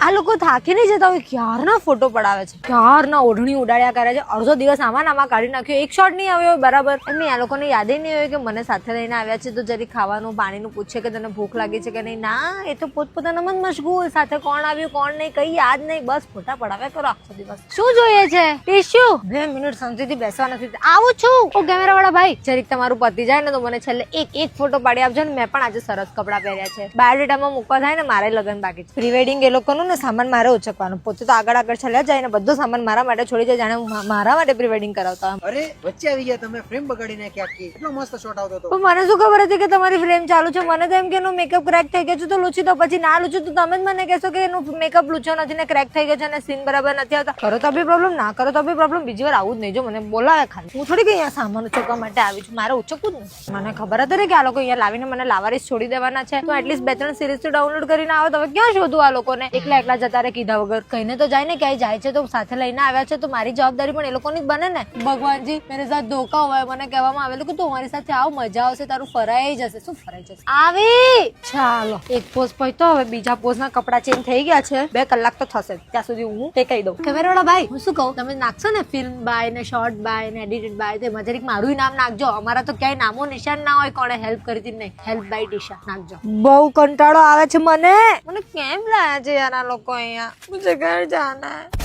આ લોકો થાકી નહીં જતા હોય, ક્યારના ફોટો પડાવે છે, ક્યારના ઓઢણી ઉડાડ્યા કરે છે, અડધો દિવસ આમાં કાઢી નાખ્યો, એક શોટ નહીં આવ્યો બરાબર. એમ આ લોકોને યાદ નહીં હોય કે મને સાથે લઈને આવ્યા છે તો જરી ખાવાનું પાણીનું પૂછે કે તને ભૂખ લાગી છે કે નહીં. ના, એ તો પોતપોતાનામાં જ મશગુલ, સાથે કોણ આવ્યું કોણ નહીં કઈ યાદ નહીં, બસ ફોટા પડાવ્યા કરો આખો દિવસ. શું જોઈએ છે? ટીશ્યુ? 2 મિનિટ શાંતિથી બેસવા નથી. આવું છું. ઓ કેમેરા વાળા ભાઈ, જરીક તમારું પતી જાય ને તો મને છેલ્લે એક ફોટો પાડી આપજો ને. મેં પણ આજે સરસ કપડાં પહેર્યા છે, બાયોડેટામાં મૂકવા થાય ને, મારે લગ્ન બાકી છે. પ્રી વેડિંગ એ લોકોનું ને સામાન મારે ઉચકવાનું, પોતે તો આગળ ચાલ્યા જાય ને બધો સામાન મારા માટે છોડી જાય, જાણે મારા માટે પ્રી વેડિંગ કરાવતા. અરે વચ્ચે આવી ગયા તમે, ફ્રેમ બગાડી નાખ્યા આખી. એટલો મસ્ત શોટ આવતો હતો. તો મને શું ખબર હતી કે તમારી ફ્રેમ ચાલુ છે? મને તો એમ કે એનો મેકઅપ ક્રેક થઈ ગયો છે તો લૂછી, તો પછી ના લૂછું તો તમે જ મને કહેશો કે એનો મેકઅપ લૂછો નથી ને ક્રેક થઈ ગયો છે ને સીન બરાબર નથી આવતા. કરો તો બી પ્રોબ્લેમ, ના કરો તો બી પ્રોબ્લેમ. બીજી વાર આવું જ નહીં, જો મને બોલાવે ખાલી. હું થોડી કઈ અહીંયા સામાન ઉચકવા માટે આવી છું, મારે ઉચકવું જ નથી. મને ખબર હતી ને કે આ લોકો અહીંયા લાવીને મને લાવારીસ છોડી દેવાના છે, તો એટલીસ્ટ 2-3 સિરીઝ તો ડાઉનલોડ કરીને આવો. તો હવે ક્યાં શોધું આ લોકોને? એકલા જતા રે કીધા વગર. કહીને તો જાય ને, ક્યાંય જાય છે તો સાથે લઈને આવ્યા છે તો મારી જવાબદારી પણ એ લોકોની જ બને ને. ભગવાનજી મેરે સાથ ધોકા હોય, મને કહેવામાં આવેલું કે તું અમારી સાથે આવ, મજા આવશે, તારું ફરાઈ જશે. શું ફરાઈ જશે? આવી ચાલો, એક પોઝ પહોંચતો, હવે બીજા પોઝ ના કપડા ચેન્જ થઈ ગયા છે. 2 કલાક તો થશે, ત્યાં સુધી હું તે કહી દઉં. કેમેરાવાળા ભાઈ, હું શું કહું, તમે નાખશો ને ફિલ્મ બાય ને શોર્ટ બાય ને એડિટેડ બાય, તે મજરીક મારું નામ નાખજો. અમારા તો ક્યાંય નામો નિશાન ના હોય કોણે હેલ્પ કરી હતી નહીં. હેલ્પ બાય ટીશા નાખજો. બહુ કંટાળો આવે છે મને કેમ લાયા છે યાર આ લોકો અહીંયા? મુझे घर जाना है.